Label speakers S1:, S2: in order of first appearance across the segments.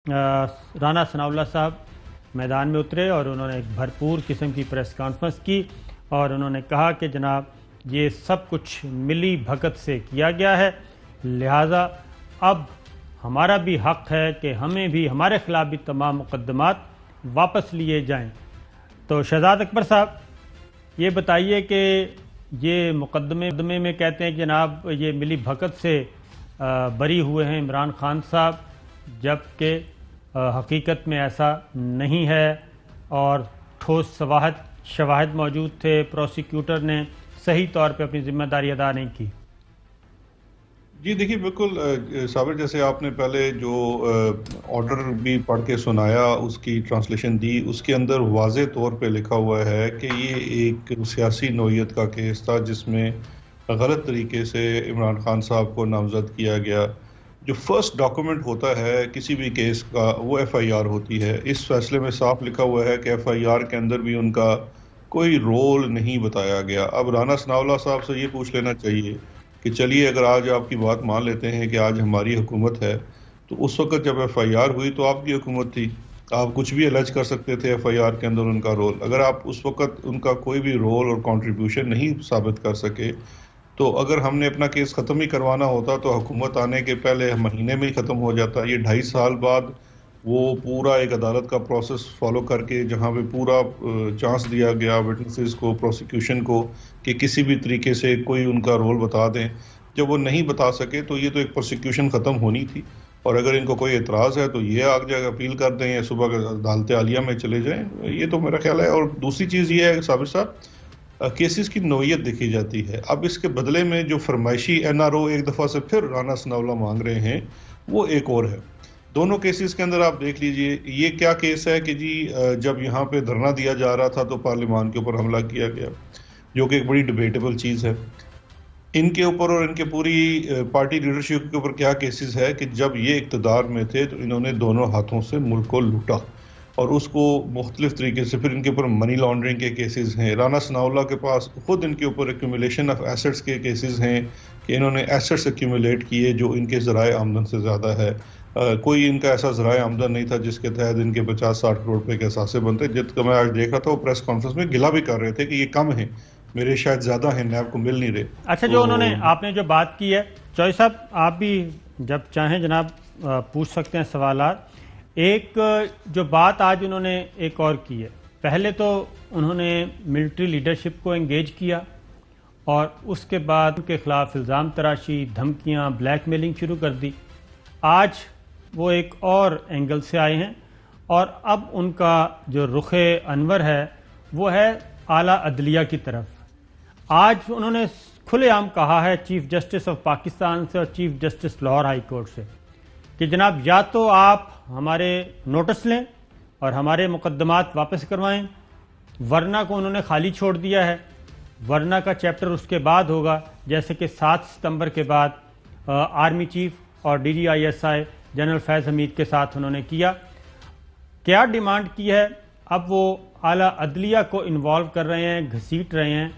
S1: رانا ثناء اللہ صاحب میدان میں اترے اور انہوں نے ایک بھرپور قسم کی پریس کانفرنس کی اور انہوں نے کہا کہ جناب یہ سب کچھ ملی بھگت سے کیا گیا ہے، لہٰذا اب ہمارا بھی حق ہے کہ ہمیں بھی ہمارے خلاف بھی تمام مقدمات واپس لیے جائیں۔ تو شہزاد اکبر صاحب یہ بتائیے کہ یہ مقدمے میں کہتے ہیں کہ جناب یہ ملی بھگت سے بری ہوئے ہیں عمران خان صاحب، جبکہ حقیقت میں ایسا نہیں ہے اور ٹھوس شواہد موجود تھے، پروسیکیوٹر نے صحیح طور پہ اپنی ذمہ داری ادا نہیں کی۔
S2: جی دیکھیے، بالکل صابر، جیسے آپ نے پہلے جو آرڈر بھی پڑھ کے سنایا، اس کی ٹرانسلیشن دی، اس کے اندر واضح طور پہ لکھا ہوا ہے کہ یہ ایک سیاسی نوعیت کا کیس تھا جس میں غلط طریقے سے عمران خان صاحب کو نامزد کیا گیا۔ جو فرسٹ ڈاکومنٹ ہوتا ہے کسی بھی کیس کا وہ ایف آئی آر ہوتی ہے۔ اس فیصلے میں صاف لکھا ہوا ہے کہ ایف آئی آر کے اندر بھی ان کا کوئی رول نہیں بتایا گیا۔ اب رانا ثناء اللہ صاحب سے یہ پوچھ لینا چاہیے کہ چلیے اگر آج آپ کی بات مان لیتے ہیں کہ آج ہماری حکومت ہے، تو اس وقت جب ایف آئی آر ہوئی تو آپ کی حکومت تھی، آپ کچھ بھی الج کر سکتے تھے ایف آئی آر کے اندر ان کا رول۔ اگر آپ اس وقت ان کا کوئی بھی رول اور کنٹریبیوشن نہیں ثابت کر سکے، تو اگر ہم نے اپنا کیس ختم ہی کروانا ہوتا تو حکومت آنے کے پہلے مہینے میں ہی ختم ہو جاتا۔ یہ 2.5 سال بعد وہ پورا ایک عدالت کا پروسیس فالو کر کے، جہاں پہ پورا چانس دیا گیا وٹنسز کو، پروسیکیوشن کو، کہ کسی بھی طریقے سے کوئی ان کا رول بتا دیں، جب وہ نہیں بتا سکے تو یہ تو ایک پروسیکیوشن ختم ہونی تھی۔ اور اگر ان کو کوئی اعتراض ہے تو یہ آگ جگہ اپیل کر دیں یا صبح عدالت عالیہ میں چلے جائیں، یہ تو میرا خیال ہے۔ اور دوسری چیز یہ ہے صابر صاحب، کیسز کی نوعیت دیکھی جاتی ہے۔ اب اس کے بدلے میں جو فرمائشی این آر او ایک دفعہ سے پھر رانا ثناء اللہ مانگ رہے ہیں وہ ایک اور ہے۔ دونوں کیسز کے اندر آپ دیکھ لیجئے، یہ کیا کیس ہے کہ جی جب یہاں پہ دھرنا دیا جا رہا تھا تو پارلیمان کے اوپر حملہ کیا گیا، جو کہ ایک بڑی ڈیبیٹیبل چیز ہے۔ ان کے اوپر اور ان کے پوری پارٹی لیڈرشپ کے اوپر کیا کیسز ہے کہ جب یہ اقتدار میں تھے تو انہوں نے دونوں ہاتھوں سے ملک کو لوٹا، اور اس کو مختلف طریقے سے پھر ان کے اوپر منی لانڈرنگ کے کیسز ہیں۔ رانا ثناء اللہ کے پاس خود ان کے اوپر ایکیومولیشن آف ایسٹس کے کیسز ہیں کہ انہوں نے ایسٹس ایکیومولیٹ کیے جو ان کے ذرائع آمدن سے زیادہ ہے۔ کوئی ان کا ایسا ذرائع آمدن نہیں تھا جس کے تحت ان کے 50-60 کروڑ روپے کے اثاثے بنتے، جس کا میں آج دیکھ رہا تھا وہ پریس کانفرنس میں گلہ بھی کر رہے تھے کہ یہ کم ہیں، میرے شاید زیادہ ہیں، نیب کو مل نہیں رہے۔
S1: اچھا، جو انہوں نے آپ نے جو بات کی ہے، چوہے صاحب آپ بھی جب چاہیں جناب پوچھ سکتے ہیں سوالات۔ ایک جو بات آج انہوں نے ایک اور کی ہے، پہلے تو انہوں نے ملٹری لیڈرشپ کو انگیج کیا اور اس کے بعد ان کے خلاف الزام تراشی، دھمکیاں، بلیک میلنگ شروع کر دی۔ آج وہ ایک اور اینگل سے آئے ہیں اور اب ان کا جو رخ انور ہے وہ ہے اعلیٰ عدلیہ کی طرف۔ آج انہوں نے کھلے عام کہا ہے چیف جسٹس آف پاکستان سے اور chief justice Lahore high court سے کہ جناب یا تو آپ ہمارے نوٹس لیں اور ہمارے مقدمات واپس کروائیں، ورنہ کو انہوں نے خالی چھوڑ دیا ہے، ورنہ کا چیپٹر اس کے بعد ہوگا، جیسے کہ 7 ستمبر کے بعد آرمی چیف اور D G I S I general Faiz Hameed کے ساتھ انہوں نے کیا ڈیمانڈ کی ہے۔ اب وہ اعلیٰ عدلیہ کو انوالو کر رہے ہیں، گھسیٹ رہے ہیں،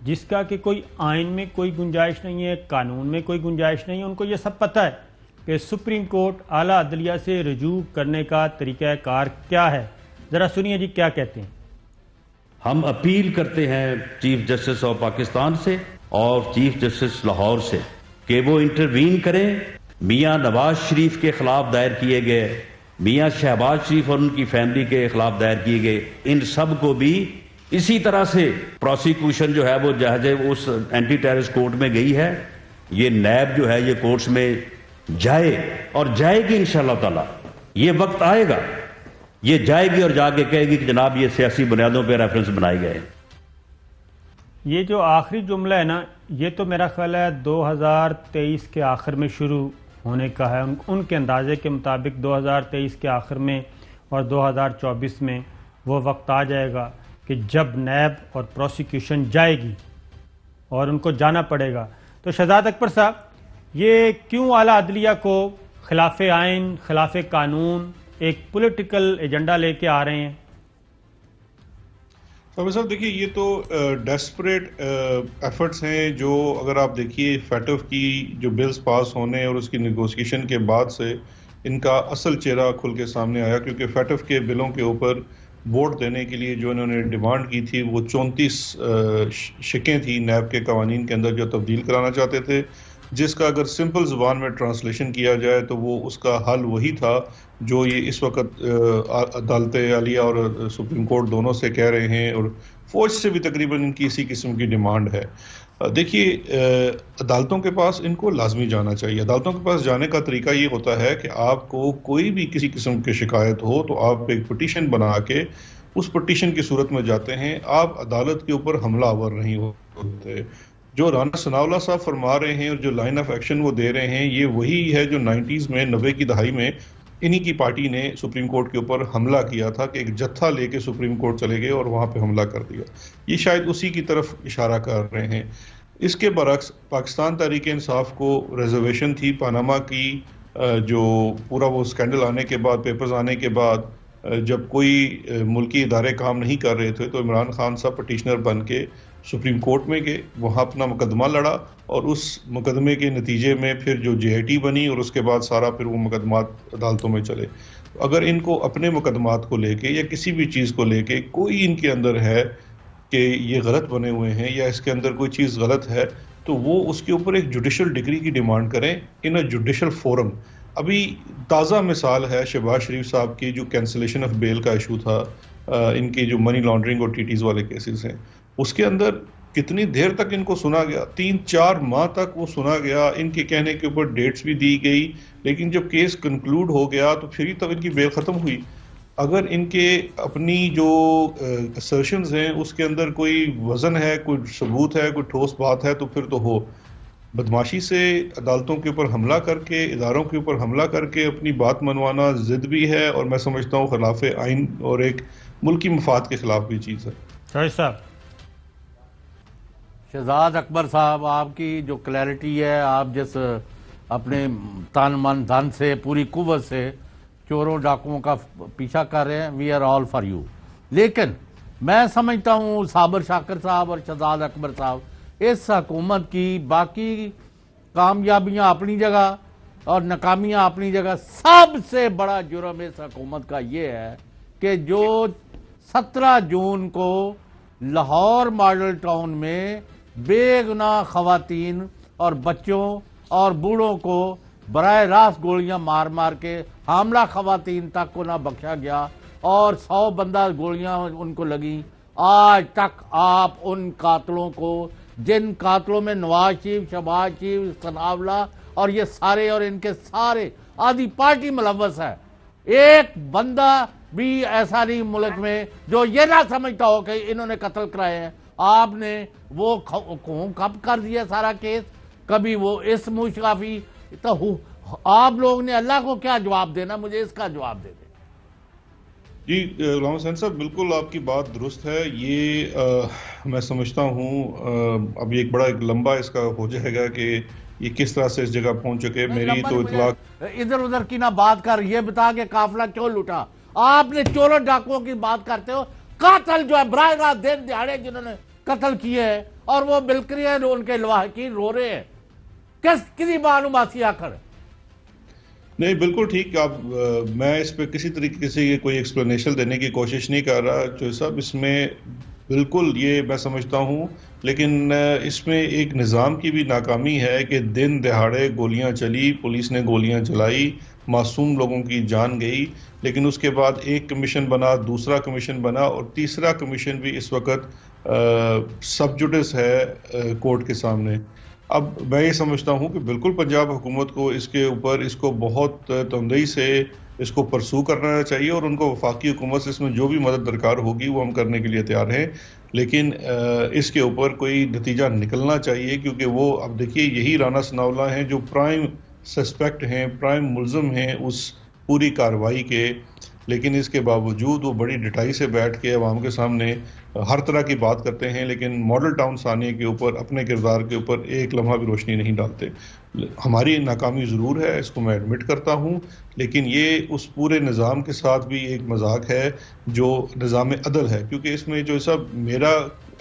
S1: جس کا کہ کوئی آئین میں کوئی گنجائش نہیں ہے، قانون میں کوئی گنجائش نہیں ہے۔ ان کو یہ سب پتہ ہے کہ سپریم کورٹ اعلیٰ عدلیہ سے رجوع کرنے کا طریقہ کار کیا ہے۔ ذرا سنیے جی کیا کہتے ہیں۔
S3: ہم اپیل کرتے ہیں چیف جسٹس آف پاکستان سے اور چیف جسٹس لاہور سے کہ وہ انٹروین کریں۔ میاں نواز شریف کے خلاف دائر کیے گئے، میاں شہباز شریف اور ان کی فیملی کے خلاف دائر کیے گئے، ان سب کو بھی اسی طرح سے پروسیکیوشن جو ہے وہ جہاز اس اینٹی ٹیررسٹ کورٹ میں گئی ہے، یہ نیب جو ہے یہ کورٹس میں جائے اور جائے گی انشاءاللہ تعالی۔ یہ وقت آئے گا، یہ جائے گی اور جا کے کہے گی کہ جناب یہ سیاسی بنیادوں پہ ریفرنس بنائے گئے۔
S1: یہ جو آخری جملہ ہے نا، یہ تو میرا خیال ہے 2023 کے آخر میں شروع ہونے کا ہے۔ ان کے اندازے کے مطابق 2023 کے آخر میں اور 2024 میں وہ وقت آ جائے گا کہ جب نیب اور پروسیکیوشن جائے گی اور ان کو جانا پڑے گا۔ تو شہزاد اکبر صاحب، یہ کیوں اعلیٰ عدلیہ کو خلاف آئین، خلاف قانون ایک پولیٹیکل ایجنڈا لے کے آ رہے ہیں؟
S2: صاحب دیکھیے، یہ تو ڈیسپریٹ ایفرٹس ہیں جو اگر آپ دیکھیے فیٹف کی جو بلز پاس ہونے اور اس کی نیگوسیشن کے بعد سے ان کا اصل چہرہ کھل کے سامنے آیا، کیونکہ فیٹف کے بلوں کے اوپر ووٹ دینے کے لیے جو انہوں نے ڈیمانڈ کی تھی وہ 34 شکیں تھی نیب کے قوانین کے اندر جو تبدیل کرانا چاہتے تھے، جس کا اگر سمپل زبان میں ٹرانسلیشن کیا جائے تو وہ اس کا حل وہی تھا جو یہ اس وقت عدالت عالیہ اور سپریم کورٹ دونوں سے کہہ رہے ہیں، اور فوج سے بھی تقریباً ان کی اسی قسم کی ڈیمانڈ ہے۔ دیکھیے، عدالتوں کے پاس ان کو لازمی جانا چاہیے۔ عدالتوں کے پاس جانے کا طریقہ یہ ہوتا ہے کہ آپ کو کوئی بھی کسی قسم کی شکایت ہو تو آپ ایک پٹیشن بنا کے اس پٹیشن کی صورت میں جاتے ہیں، آپ عدالت کے اوپر حملہ آور نہیں ہوتے۔ جو رانا ثناءاللہ صاحب فرما رہے ہیں اور جو لائن آف ایکشن وہ دے رہے ہیں، یہ وہی ہے جو 90s میں 90 کی دہائی میں انہی کی پارٹی نے سپریم کورٹ کے اوپر حملہ کیا تھا کہ ایک جتھا لے کے سپریم کورٹ چلے گئے اور وہاں پہ حملہ کر دیا۔ یہ شاید اسی کی طرف اشارہ کر رہے ہیں۔ اس کے برعکس پاکستان تحریک انصاف کو ریزرویشن تھی پاناما کی، جو پورا وہ سکینڈل آنے کے بعد، پیپرز آنے کے بعد جب کوئی ملکی ادارے کام نہیں کر رہے تھے تو عمران خان صاحب پٹیشنر بن کے سپریم کورٹ میں گئے، وہاں اپنا مقدمہ لڑا، اور اس مقدمے کے نتیجے میں پھر جو JIT بنی اور اس کے بعد سارا پھر وہ مقدمات عدالتوں میں چلے۔ اگر ان کو اپنے مقدمات کو لے کے یا کسی بھی چیز کو لے کے کوئی ان کے اندر ہے کہ یہ غلط بنے ہوئے ہیں یا اس کے اندر کوئی چیز غلط ہے، تو وہ اس کے اوپر ایک جوڈیشل ڈگری کی ڈیمانڈ کریں ان اے جوڈیشل فورم۔ ابھی تازہ مثال ہے شہباز شریف صاحب کی جو کینسلیشن آف بیل کا ایشو تھا، ان کی جو منی لانڈرنگ اور TTs والے کیسز ہیں، اس کے اندر کتنی دیر تک ان کو سنا گیا، 3-4 ماہ تک وہ سنا گیا، ان کے کہنے کے اوپر ڈیٹس بھی دی گئی، لیکن جب کیس کنکلوڈ ہو گیا تو پھر ہی تب ان کی بیل ختم ہوئی۔ اگر ان کے اپنی جو assertions ہیں اس کے اندر کوئی وزن ہے، کوئی ثبوت ہے، کوئی ٹھوس بات ہے تو پھر تو ہو۔ بدماشی سے عدالتوں کے اوپر حملہ کر کے، اداروں کے اوپر حملہ کر کے اپنی بات منوانا ضد بھی ہے، اور میں سمجھتا ہوں خلاف آئین اور ایک ملکی مفاد کے خلاف بھی چیز ہے۔
S1: صاحب
S4: شہزاد اکبر صاحب، آپ کی جو کلیئرٹی ہے، آپ جس اپنے تن من دھن سے پوری قوت سے چوروں ڈاکوؤں کا پیچھا کر رہے ہیں، we are all for you, لیکن میں سمجھتا ہوں صابر شاکر صاحب اور شہزاد اکبر صاحب، اس حکومت کی باقی کامیابیاں اپنی جگہ اور ناکامیاں اپنی جگہ، سب سے بڑا جرم اس حکومت کا یہ ہے کہ جو 17 جون کو لاہور ماڈل ٹاؤن میں بے گناہ خواتین اور بچوں اور بوڑھوں کو براہ راست گولیاں مار مار کے، حاملہ خواتین تک کو نہ بخشا گیا، اور 100 بندہ گولیاں ان کو لگیں۔ آج تک آپ ان قاتلوں کو، جن قاتلوں میں نواز شریف، شہباز شریف، ثناءاللہ اور یہ سارے اور ان کے سارے آدھی پارٹی ملوث ہے، ایک بندہ بھی ایسا نہیں ملک میں جو یہ نہ سمجھتا ہو کہ انہوں نے قتل کرائے ہیں۔ آپ نے وہ کب کر دیا سارا کیس، کبھی وہ اس مشافی، تو آپ لوگ نے اللہ کو کیا جواب دینا؟ مجھے اس کا جواب دے دیں۔
S2: جی غلام حسین صاحب، بالکل آپ کی بات درست ہے۔ یہ میں سمجھتا ہوں اب ایک بڑا لمبا اس کا ہو جائے گا کہ یہ کس طرح سے اس جگہ پہنچ چکے۔ میری تو اطلاع
S4: ادھر ادھر کی نہ بات کر، یہ بتا کہ قافلہ کیوں لوٹا۔ آپ نے چوروں ڈاکوؤں کی بات کرتے ہو، قاتل جو ہے براہ راست دن دہاڑے جنہوں نے قتل کیے ہیں، اور وہ بلکری ہیں، ان کے لواحقین رو رہے ہیں، کسی معلوماتی آخر؟
S2: نہیں، بالکل ٹھیک۔ آپ میں اس پہ کسی طریقے سے یہ کوئی ایکسپلینیشن دینے کی کوشش نہیں کر رہا جو صاحب، اس میں بالکل یہ میں سمجھتا ہوں، لیکن اس میں ایک نظام کی بھی ناکامی ہے کہ دن دہاڑے گولیاں چلی، پولیس نے گولیاں چلائی، معصوم لوگوں کی جان گئی، لیکن اس کے بعد ایک کمیشن بنا، دوسرا کمیشن بنا، اور تیسرا کمیشن بھی اس وقت سب جوڈس ہے کورٹ کے سامنے۔ اب میں یہ سمجھتا ہوں کہ بالکل پنجاب حکومت کو اس کے اوپر اس کو بہت تندئی سے اس کو پرسو کرنا چاہیے، اور ان کو وفاقی حکومت سے اس میں جو بھی مدد درکار ہوگی وہ ہم کرنے کے لیے تیار ہیں، لیکن اس کے اوپر کوئی نتیجہ نکلنا چاہیے، کیونکہ وہ اب دیکھیے یہی رانا ثناءاللہ ہیں جو پرائم سسپیکٹ ہیں، پرائم ملزم ہیں اس پوری کارروائی کے، لیکن اس کے باوجود وہ بڑی ڈٹائی سے بیٹھ کے عوام کے سامنے ہر طرح کی بات کرتے ہیں، لیکن ماڈل ٹاؤن ثانیہ کے اوپر، اپنے کردار کے اوپر ایک لمحہ بھی روشنی نہیں ڈالتے۔ ہماری ناکامی ضرور ہے، اس کو میں ایڈمٹ کرتا ہوں، لیکن یہ اس پورے نظام کے ساتھ بھی ایک مذاق ہے جو نظام عدل ہے، کیونکہ اس میں جو سب میرا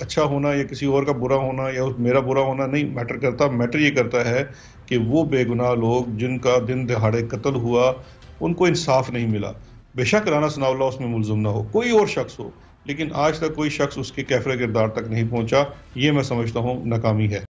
S2: اچھا ہونا یا کسی اور کا برا ہونا یا میرا برا ہونا نہیں میٹر کرتا، میٹر یہ کرتا ہے کہ وہ بے گناہ لوگ جن کا دن دہاڑے قتل ہوا، ان کو انصاف نہیں ملا. بے شک رانا ثناء اللہ اس میں ملزم نہ ہو، کوئی اور شخص ہو، لیکن آج تک کوئی شخص اس کے کیفر کردار تک نہیں پہنچا. یہ میں سمجھتا ہوں ناکامی ہے.